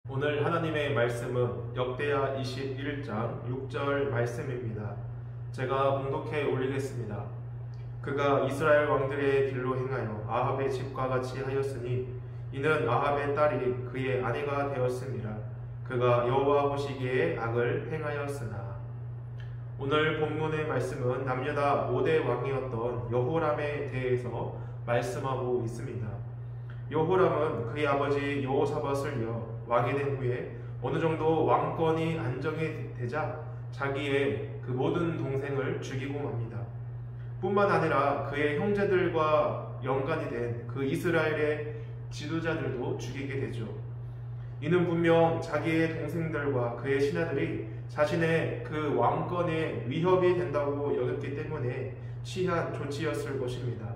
오늘 하나님의 말씀은 역대하 21장 6절 말씀입니다. 제가 봉독해 올리겠습니다. 그가 이스라엘 왕들의 길로 행하여 아합의 집과 같이 하였으니 이는 아합의 딸이 그의 아내가 되었습니다. 그가 여호와 보시기에 악을 행하였으나. 오늘 본문의 말씀은 남유다 5대 왕이었던 여호람에 대해서 말씀하고 있습니다. 여호람은 그의 아버지 여호사밧을 이어 왕이 된 후에 어느 정도 왕권이 안정이 되자 자기의 그 모든 동생을 죽이고 맙니다. 뿐만 아니라 그의 형제들과 연관이 된 그 이스라엘의 지도자들도 죽이게 되죠. 이는 분명 자기의 동생들과 그의 신하들이 자신의 그 왕권에 위협이 된다고 여겼기 때문에 취한 조치였을 것입니다.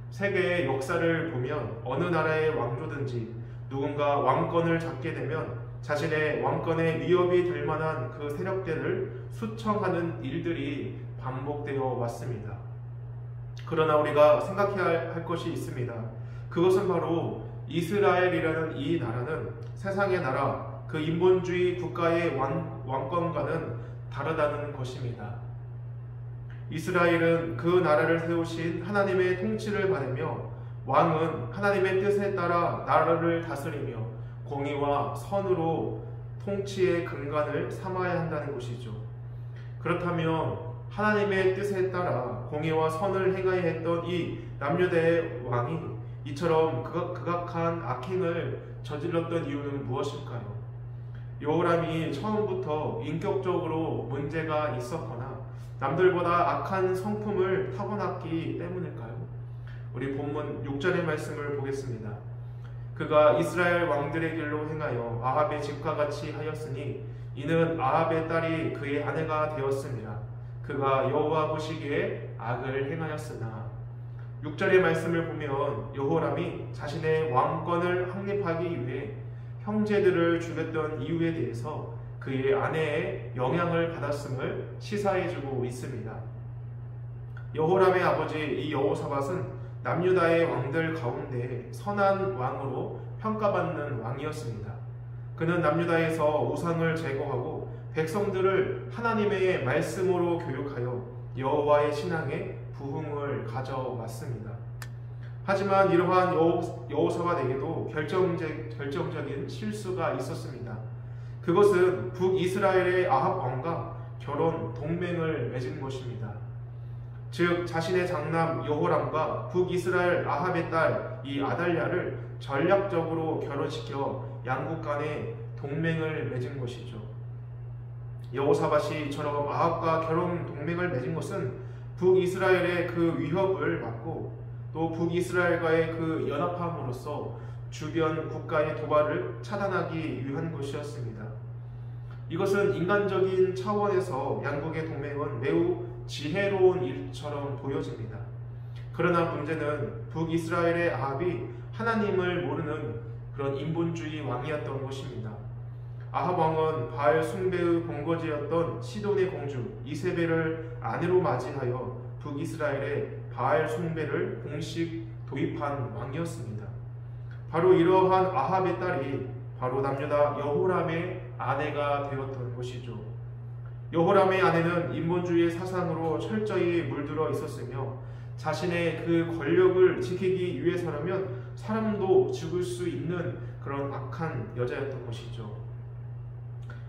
세계의 역사를 보면 어느 나라의 왕조든지 누군가 왕권을 잡게 되면 자신의 왕권에 위협이 될 만한 그 세력들을 수청하는 일들이 반복되어 왔습니다. 그러나 우리가 생각해야 할 것이 있습니다. 그것은 바로 이스라엘이라는 이 나라는 세상의 나라, 그 인본주의 국가의 왕권과는 다르다는 것입니다. 이스라엘은 그 나라를 세우신 하나님의 통치를 받으며 왕은 하나님의 뜻에 따라 나라를 다스리며 공의와 선으로 통치의 근간을 삼아야 한다는 것이죠. 그렇다면 하나님의 뜻에 따라 공의와 선을 행하여 했던 이 남유다의 왕이 이처럼 극악한 악행을 저질렀던 이유는 무엇일까요? 여호람이 처음부터 인격적으로 문제가 있었거나 남들보다 악한 성품을 타고났기 때문일까요? 우리 본문 6절의 말씀을 보겠습니다. 그가 이스라엘 왕들의 길로 행하여 아합의 집과 같이 하였으니 이는 아합의 딸이 그의 아내가 되었습니다. 그가 여호와 보시기에 악을 행하였으나. 6절의 말씀을 보면 여호람이 자신의 왕권을 확립하기 위해 형제들을 죽였던 이유에 대해서 그의 아내의 영향을 받았음을 시사해주고 있습니다. 여호람의 아버지 이 여호사밧은 남유다의 왕들 가운데 선한 왕으로 평가받는 왕이었습니다. 그는 남유다에서 우상을 제거하고 백성들을 하나님의 말씀으로 교육하여 여호와의 신앙에 부흥을 가져왔습니다. 하지만 이러한 여호사밧에게도 결정적인 실수가 있었습니다. 그것은 북이스라엘의 아합 왕과 결혼 동맹을 맺은 것입니다. 즉 자신의 장남 여호람과 북이스라엘 아합의 딸 이 아달랴를 전략적으로 결혼시켜 양국 간에 동맹을 맺은 것이죠. 여호사밧이 이처럼 아합과 결혼 동맹을 맺은 것은 북이스라엘의 그 위협을 막고 또 북이스라엘과의 그 연합함으로써 주변 국가의 도발을 차단하기 위한 것이었습니다. 이것은 인간적인 차원에서 양국의 동맹은 매우 지혜로운 일처럼 보여집니다. 그러나 문제는 북이스라엘의 아합이 하나님을 모르는 그런 인본주의 왕이었던 것입니다. 아합 왕은 바알 숭배의 본거지였던 시돈의 공주 이세벨을 아내로 맞이하여 북이스라엘의 바알 숭배를 공식 도입한 왕이었습니다. 바로 이러한 아합의 딸이 바로 남유다 여호람의 아내가 되었던 것이죠. 여호람의 아내는 인본주의 사상으로 철저히 물들어 있었으며 자신의 그 권력을 지키기 위해서라면 사람도 죽을 수 있는 그런 악한 여자였던 것이죠.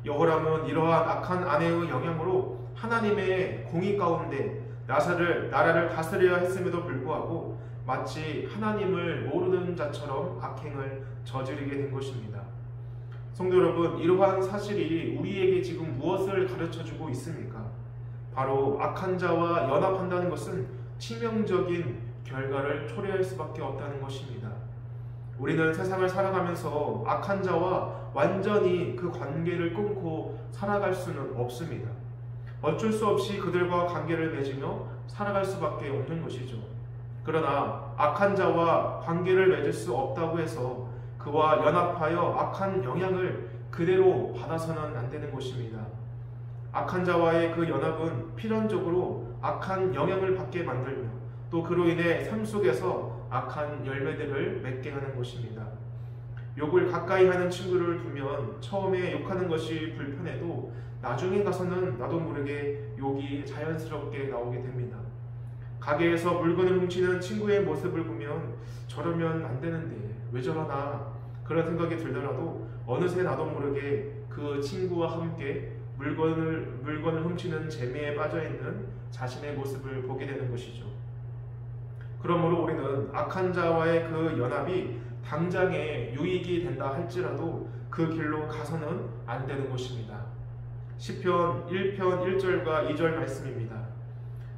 여호람은 이러한 악한 아내의 영향으로 하나님의 공의 가운데 나라를 다스려야 했음에도 불구하고 마치 하나님을 모르는 자처럼 악행을 저지르게 된 것입니다. 성도 여러분, 이러한 사실이 우리에게 지금 무엇을 가르쳐주고 있습니까? 바로 악한 자와 연합한다는 것은 치명적인 결과를 초래할 수밖에 없다는 것입니다. 우리는 세상을 살아가면서 악한 자와 완전히 그 관계를 끊고 살아갈 수는 없습니다. 어쩔 수 없이 그들과 관계를 맺으며 살아갈 수밖에 없는 것이죠. 그러나 악한 자와 관계를 맺을 수 없다고 해서 그와 연합하여 악한 영향을 그대로 받아서는 안 되는 것입니다. 악한 자와의 그 연합은 필연적으로 악한 영향을 받게 만들며 또 그로 인해 삶 속에서 악한 열매들을 맺게 하는 것입니다. 욕을 가까이 하는 친구를 두면 처음에 욕하는 것이 불편해도 나중에 가서는 나도 모르게 욕이 자연스럽게 나오게 됩니다. 가게에서 물건을 훔치는 친구의 모습을 보면 저러면 안 되는데 왜 저러나 그런 생각이 들더라도 어느새 나도 모르게 그 친구와 함께 물건을 훔치는 재미에 빠져있는 자신의 모습을 보게 되는 것이죠. 그러므로 우리는 악한 자와의 그 연합이 당장에 유익이 된다 할지라도 그 길로 가서는 안 되는 것입니다. 시편 1편 1절과 2절 말씀입니다.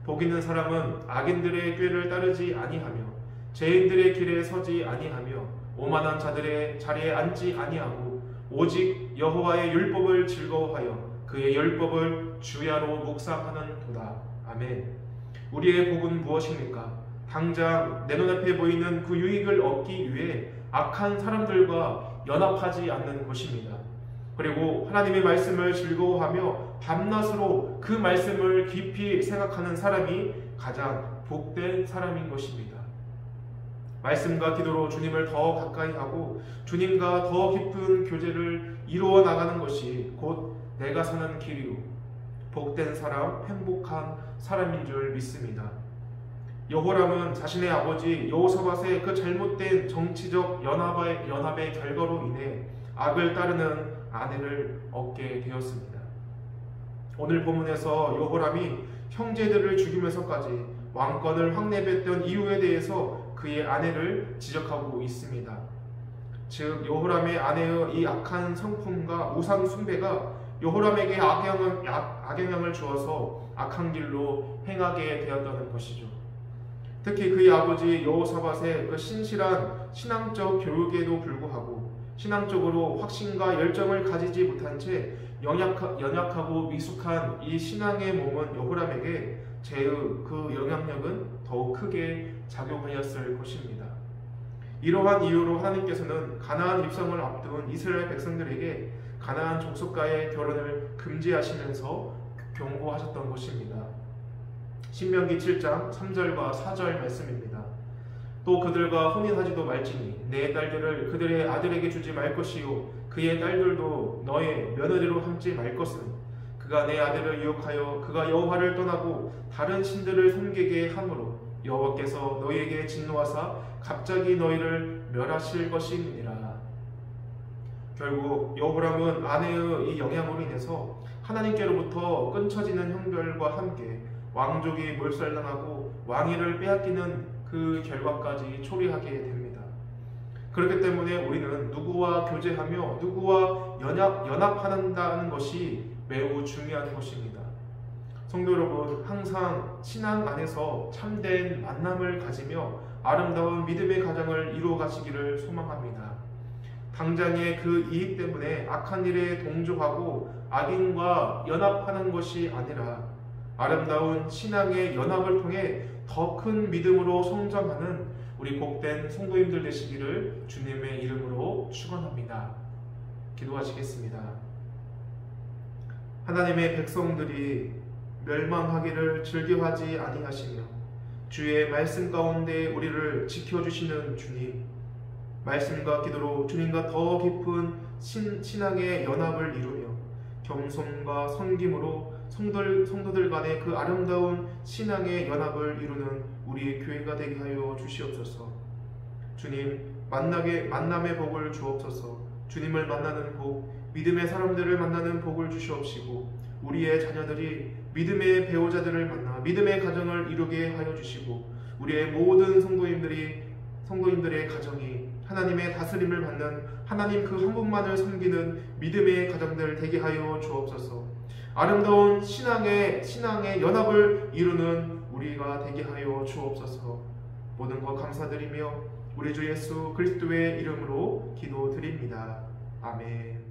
복 있는 사람은 악인들의 꾀를 따르지 아니하며 죄인들의 길에 서지 아니하며 오만한 자들의 자리에 앉지 아니하고 오직 여호와의 율법을 즐거워하여 그의 율법을 주야로 묵상하는 도다. 아멘. 우리의 복은 무엇입니까? 당장 내 눈앞에 보이는 그 유익을 얻기 위해 악한 사람들과 연합하지 않는 것입니다. 그리고 하나님의 말씀을 즐거워하며 밤낮으로 그 말씀을 깊이 생각하는 사람이 가장 복된 사람인 것입니다. 말씀과 기도로 주님을 더 가까이 하고 주님과 더 깊은 교제를 이루어 나가는 것이 곧 내가 사는 길이요 복된 사람, 행복한 사람인 줄 믿습니다. 여호람은 자신의 아버지 여호사밧의 그 잘못된 정치적 연합의 결과로 인해 악을 따르는 아내를 얻게 되었습니다. 오늘 본문에서 여호람이 형제들을 죽이면서까지 왕권을 확 내뱉던 이유에 대해서 그의 아내를 지적하고 있습니다. 즉 여호람의 아내의 이 악한 성품과 우상 숭배가 여호람에게 악영향을 주어서 악한 길로 행하게 되었다는 것이죠. 특히 그의 아버지 여호사밧의 그 신실한 신앙적 교육에도 불구하고 신앙적으로 확신과 열정을 가지지 못한 채 연약하고 미숙한 이 신앙의 몸은 여호람에게 죄의 그 영향력은 더욱 크게 작용하였을 것입니다. 이러한 이유로 하나님께서는 가나안 입성을 앞둔 이스라엘 백성들에게 가나안 족속과의 결혼을 금지하시면서 경고하셨던 것입니다. 신명기 7장 3절과 4절 말씀입니다. 또 그들과 혼인하지도 말지니 내 딸들을 그들의 아들에게 주지 말 것이요 그의 딸들도 너의 며느리로 삼지 말 것은 그가 내 아들을 유혹하여 그가 여호와를 떠나고 다른 신들을 섬기게 하므로 여호와께서 너희에게 진노하사 갑자기 너희를 멸하실 것이니라. 결국 여호람은 아내의 이 영향으로 인해서 하나님께로부터 끊쳐지는 형벌과 함께 왕족이 몰살당하고 왕위를 빼앗기는 그 결과까지 초래하게 됩니다. 그렇기 때문에 우리는 누구와 교제하며 누구와 연합한다는 것이 매우 중요한 것입니다. 성도 여러분, 항상 신앙 안에서 참된 만남을 가지며 아름다운 믿음의 가정을 이루어 가시기를 소망합니다. 당장의 그 이익 때문에 악한 일에 동조하고 악인과 연합하는 것이 아니라 아름다운 신앙의 연합을 통해 더 큰 믿음으로 성장하는 우리 복된 성도님들 되시기를 주님의 이름으로 축원합니다. 기도하시겠습니다. 하나님의 백성들이 멸망하기를 즐겨하지 아니하시며 주의 말씀 가운데 우리를 지켜주시는 주님, 말씀과 기도로 주님과 더 깊은 신앙의 연합을 이루며 겸손과 섬김으로 성도들 간의 그 아름다운 신앙의 연합을 이루는 우리의 교회가 되게 하여 주시옵소서. 주님, 만남의 복을 주옵소서. 주님을 만나는 복, 믿음의 사람들을 만나는 복을 주시옵시고 우리의 자녀들이 믿음의 배우자들을 만나 믿음의 가정을 이루게 하여 주시고 우리의 모든 성도님들의 가정이 하나님의 다스림을 받는 하나님 그 한 분만을 섬기는 믿음의 가정들 되게 하여 주옵소서. 아름다운 신앙의 연합을 이루는 우리가 되게 하여 주옵소서. 모든 것 감사드리며 우리 주 예수 그리스도의 이름으로 기도드립니다. 아멘.